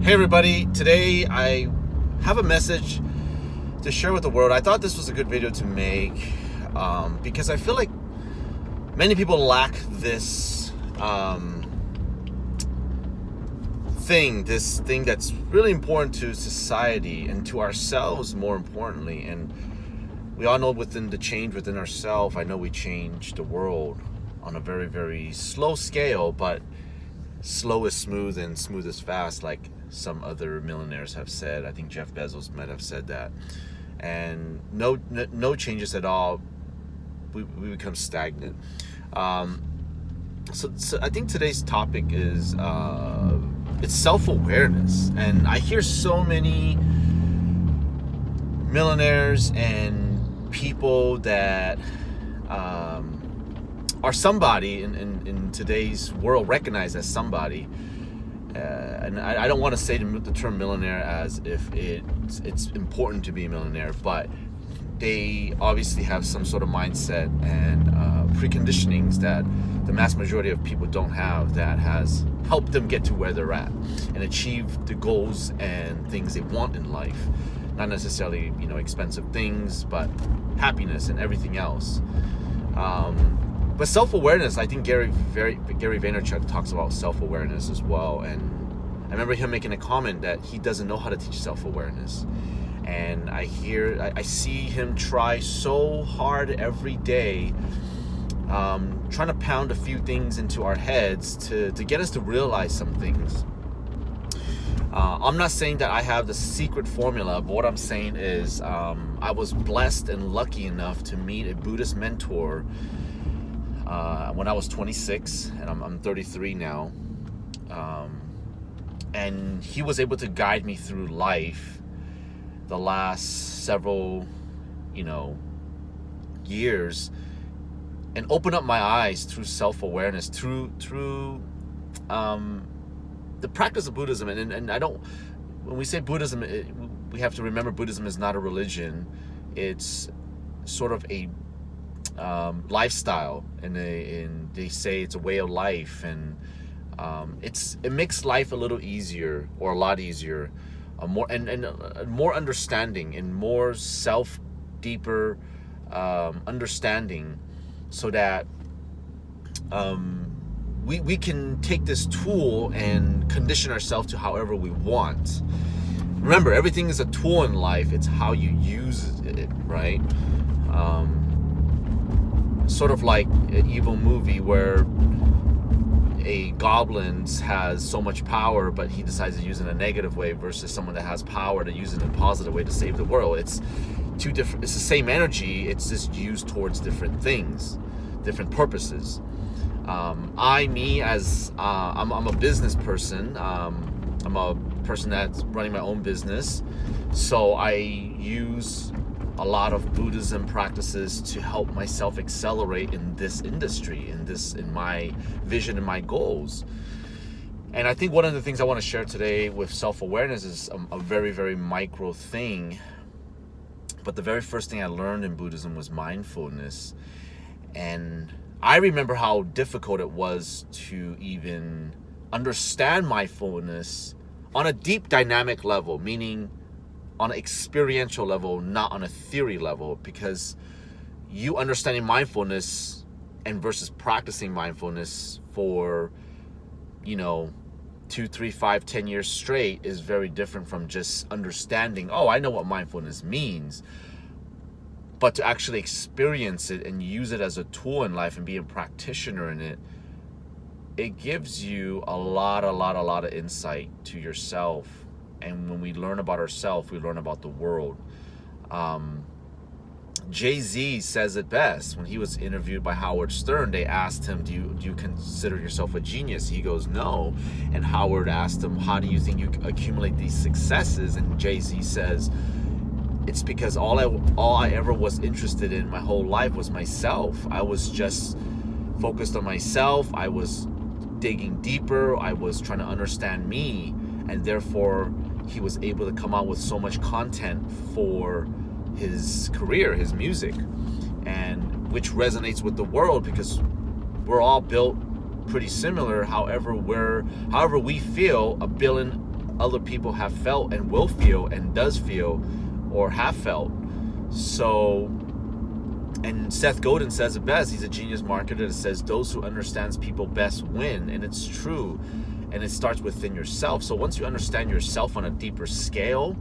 Hey everybody, today I have a message to share with the world. I thought this was a good video to make because I feel like many people lack this thing that's really important to society and to ourselves, more importantly. And we all know within the change within ourselves, I know we change the world on a very, very slow scale, but slow is smooth and smooth is fast, like some other millionaires have said. I think Jeff Bezos might have said that. And no changes at all, we become stagnant. So I think today's topic is it's self-awareness. And I hear so many millionaires and people that are somebody in today's world, recognized as somebody. And I don't want to say the term millionaire as if it's important to be a millionaire, but they obviously have some sort of mindset and preconditionings that the mass majority of people don't have, that has helped them get to where they're at and achieve the goals and things they want in life. Not necessarily, expensive things, but happiness and everything else. But self-awareness, I think Gary Vaynerchuk talks about self-awareness as well. And I remember him making a comment that he doesn't know how to teach self-awareness. And I see him try so hard every day, trying to pound a few things into our heads to get us to realize some things. I'm not saying that I have the secret formula, but what I'm saying is I was blessed and lucky enough to meet a Buddhist mentor when I was 26, and I'm 33 now. And he was able to guide me through life the last several, years, and open up my eyes through self-awareness, through the practice of Buddhism. And I don't, when we say Buddhism, we have to remember Buddhism is not a religion. It's sort of a lifestyle, and they say it's a way of life, and it makes life a little easier, or a lot easier, more understanding, and more deeper understanding, so that we can take this tool and condition ourselves to however we want. Remember, everything is a tool in life. It's how you use it, right? Sort of like an evil movie where a goblin has so much power, but he decides to use it in a negative way, versus someone that has power to use it in a positive way to save the world. It's two different. It's the same energy. It's just used towards different things, different purposes. I'm a business person. I'm a person that's running my own business, so I use a lot of Buddhism practices to help myself accelerate in this industry, in my vision and my goals. And I think one of the things I want to share today with self-awareness is a very, very micro thing. But the very first thing I learned in Buddhism was mindfulness. And I remember how difficult it was to even understand mindfulness on a deep dynamic level, meaning on an experiential level, not on a theory level, because you understanding mindfulness and versus practicing mindfulness for 2, 3, 5, 10 years straight is very different from just understanding, I know what mindfulness means. But to actually experience it and use it as a tool in life and be a practitioner in it, it gives you a lot of insight to yourself. And when we learn about ourselves, we learn about the world. Jay-Z says it best. When he was interviewed by Howard Stern, they asked him, do you consider yourself a genius? He goes, no. And Howard asked him, how do you think you accumulate these successes? And Jay-Z says, it's because all I ever was interested in my whole life was myself. I was just focused on myself. I was digging deeper. I was trying to understand me. And therefore, he was able to come out with so much content for his career, his music, and which resonates with the world, because we're all built pretty similar. However we feel 1 billion other people have felt and will feel and does feel or have felt. So, and Seth Godin says it best. He's a genius marketer that says those who understands people best win, and it's true. And it starts within yourself. So once you understand yourself on a deeper scale,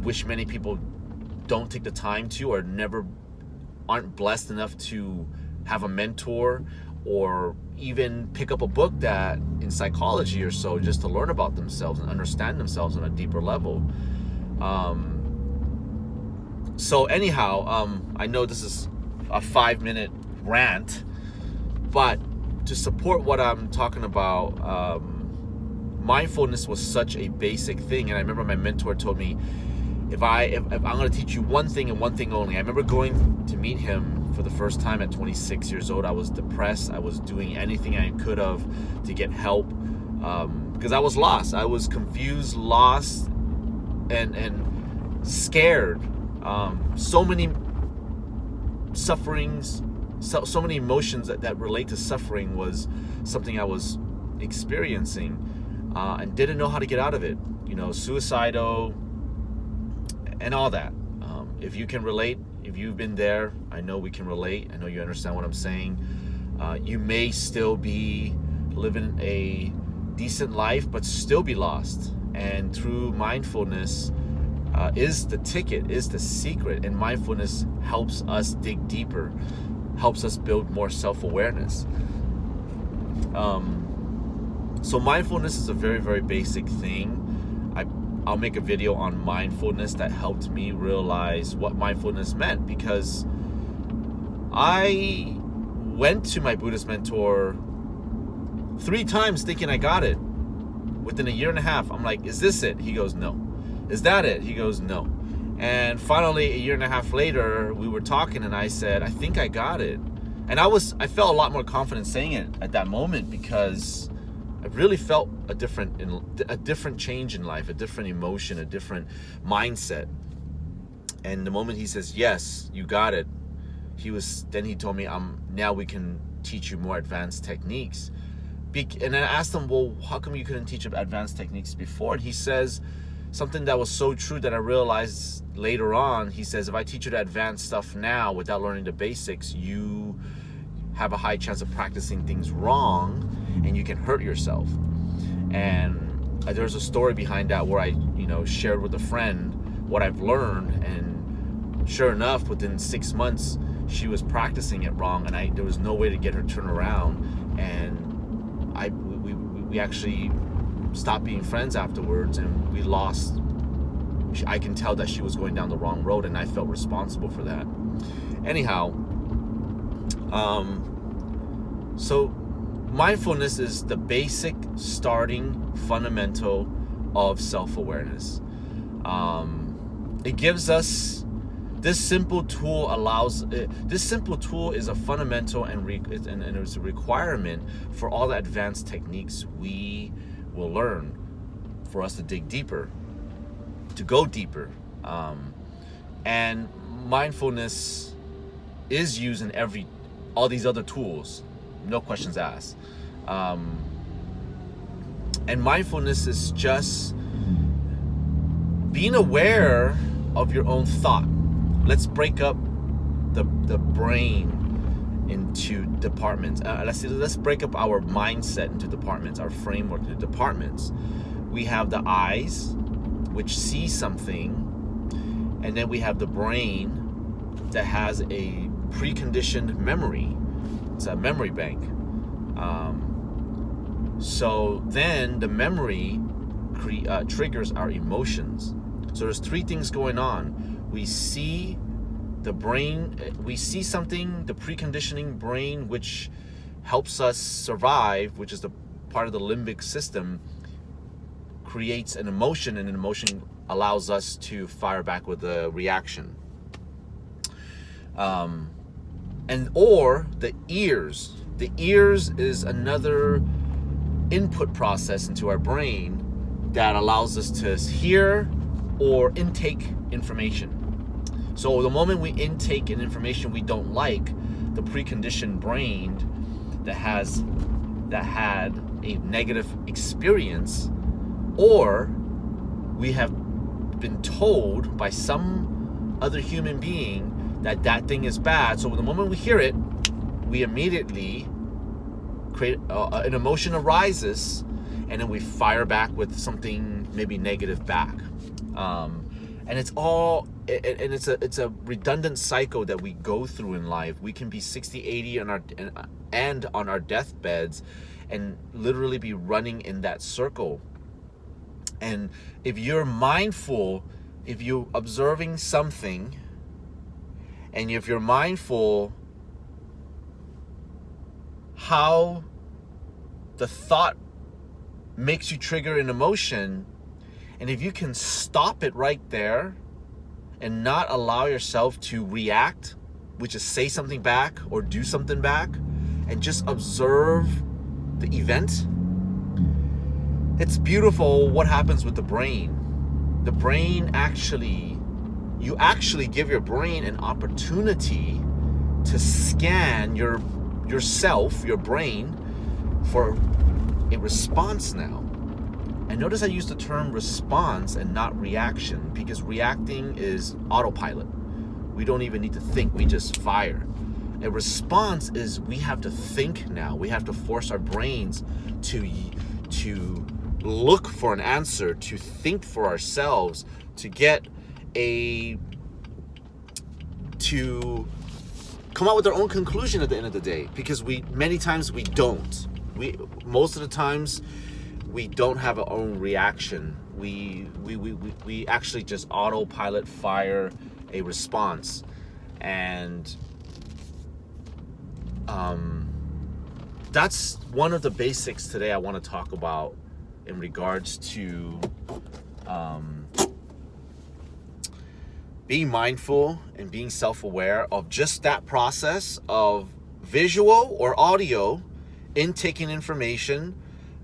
which many people don't take the time to, or never aren't blessed enough to have a mentor or even pick up a book that in psychology or so, just to learn about themselves and understand themselves on a deeper level. So anyhow, I know this is a 5-minute rant, but to support what I'm talking about, mindfulness was such a basic thing. And I remember my mentor told me, if I'm going to teach you one thing and one thing only. I remember going to meet him for the first time at 26 years old. I was depressed. I was doing anything I could have to get help, because I was lost. I was confused, lost, and scared. So many sufferings, so many emotions that relate to suffering was something I was experiencing, and didn't know how to get out of it. Suicidal and all that. If you can relate, if you've been there, I know we can relate. I know you understand what I'm saying. You may still be living a decent life, but still be lost. And through mindfulness is the ticket, is the secret. And mindfulness helps us dig deeper, helps us build more self-awareness. So mindfulness is a very, very basic thing. I'll make a video on mindfulness that helped me realize what mindfulness meant, because I went to my Buddhist mentor 3 times thinking I got it. Within a year and a half, I'm like, is this it? He goes, no. Is that it? He goes, no. And finally, a year and a half later, we were talking and I said, I think I got it. And I felt a lot more confident saying it at that moment, because I really felt a different change in life, a different emotion, a different mindset. And the moment he says, yes, you got it, then he told me, now we can teach you more advanced techniques. And I asked him, well, how come you couldn't teach advanced techniques before? And he says something that was so true that I realized later on. He says, if I teach you the advanced stuff now without learning the basics, you have a high chance of practicing things wrong, and you can hurt yourself. And there's a story behind that where I, shared with a friend what I've learned, and sure enough, within 6 months, she was practicing it wrong, and there was no way to get her turned around, and we actually stopped being friends afterwards, and we lost. I can tell that she was going down the wrong road, and I felt responsible for that. Anyhow, so mindfulness is the basic starting fundamental of self-awareness. It gives us this simple tool. This simple tool is a fundamental and it's a requirement for all the advanced techniques we will learn, for us to dig deeper, to go deeper. And mindfulness is used in all these other tools, no questions asked. And mindfulness is just being aware of your own thought. Let's break up the brain into departments. Let's break up our mindset into departments, our framework into departments. We have the eyes, which see something, and then we have the brain that has a preconditioned memory. It's a memory bank. So then the memory triggers our emotions. So there's 3 things going on. We see the brain, we see something, the preconditioning brain, which helps us survive, which is the part of the limbic system, creates an emotion, and an emotion allows us to fire back with a reaction. Or the ears. The ears is another input process into our brain that allows us to hear or intake information. So the moment we intake an information we don't like, the preconditioned brain that had a negative experience, or we have been told by some other human being that that thing is bad. So the moment we hear it, we immediately create an emotion arises, and then we fire back with something maybe negative back. And it's all, and it's a redundant cycle that we go through in life. We can be 60, 80 on our deathbeds and literally be running in that circle. And if you're mindful, if you're observing something, and if you're mindful how the thought makes you trigger an emotion, and if you can stop it right there and not allow yourself to react, which is say something back or do something back, and just observe the event, it's beautiful what happens with the brain. The brain you actually give your brain an opportunity to scan yourself, your brain, for a response now. And notice I use the term response and not reaction, because reacting is autopilot. We don't even need to think, we just fire. A response is we have to think now. We have to force our brains to look for an answer, to think for ourselves, to come out with our own conclusion at the end of the day, because many times we don't. Most of the times we don't have our own reaction. We actually just autopilot fire a response. And that's one of the basics today I want to talk about in regards to being mindful and being self-aware of just that process of visual or audio intaking information,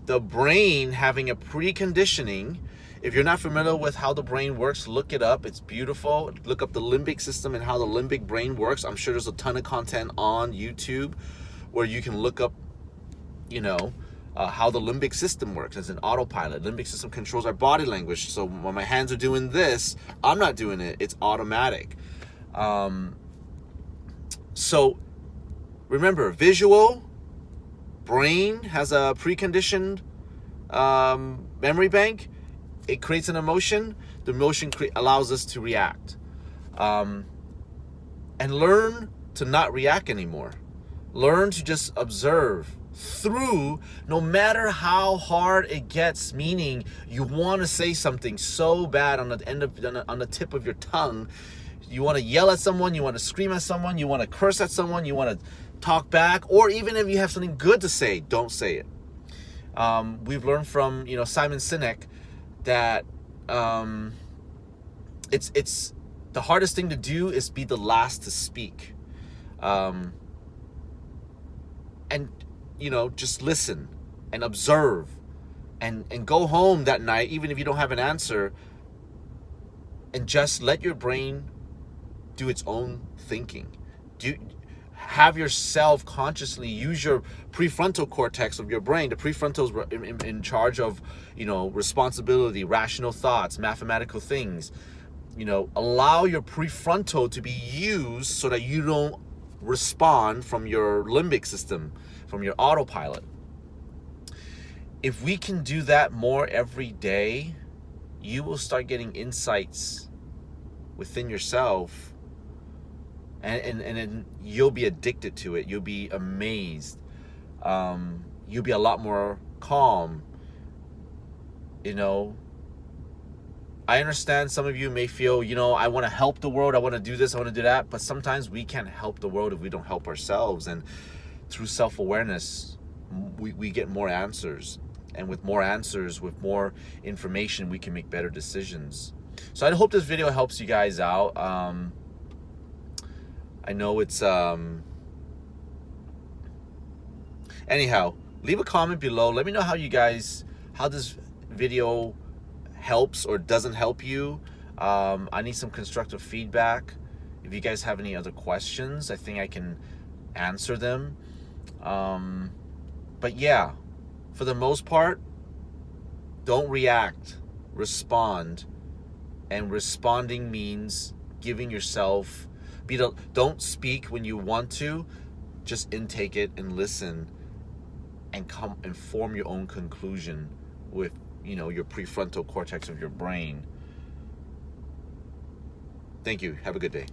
the brain having a preconditioning. If you're not familiar with how the brain works, look it up. It's beautiful. Look up the limbic system and how the limbic brain works. I'm sure there's a ton of content on YouTube where you can look up, how the limbic system works as an autopilot. Limbic system controls our body language. So when my hands are doing this, I'm not doing it. It's automatic. So remember, visual brain has a preconditioned memory bank. It creates an emotion. The emotion allows us to react. And learn to not react anymore. Learn to just observe through, no matter how hard it gets, meaning you want to say something so bad on the tip of your tongue. You want to yell at someone, you want to scream at someone, you want to curse at someone, you want to talk back, or even if you have something good to say, don't say it. We've learned from Simon Sinek that it's the hardest thing to do is be the last to speak. And just listen and observe and go home that night, even if you don't have an answer, and just let your brain do its own thinking. Have yourself consciously use your prefrontal cortex of your brain. The prefrontal is in charge of, responsibility, rational thoughts, mathematical things. Allow your prefrontal to be used so that you don't respond from your limbic system, from your autopilot. If we can do that more every day, you will start getting insights within yourself. And then you'll be addicted to it. You'll be amazed. You'll be a lot more calm. I understand some of you may feel, I want to help the world. I want to do this. I want to do that. But sometimes we can't help the world if we don't help ourselves. And through self-awareness, we get more answers. And with more answers, with more information, we can make better decisions. So I hope this video helps you guys out. I know it's anyhow, leave a comment below. Let me know how this video helps or doesn't help you. I need some constructive feedback. If you guys have any other questions, I think I can answer them. But yeah, for the most part, don't react. respond. And responding means giving yourself, don't speak when you want to, just intake it and listen and come and form your own conclusion with, your prefrontal cortex of your brain. Thank you. Have a good day.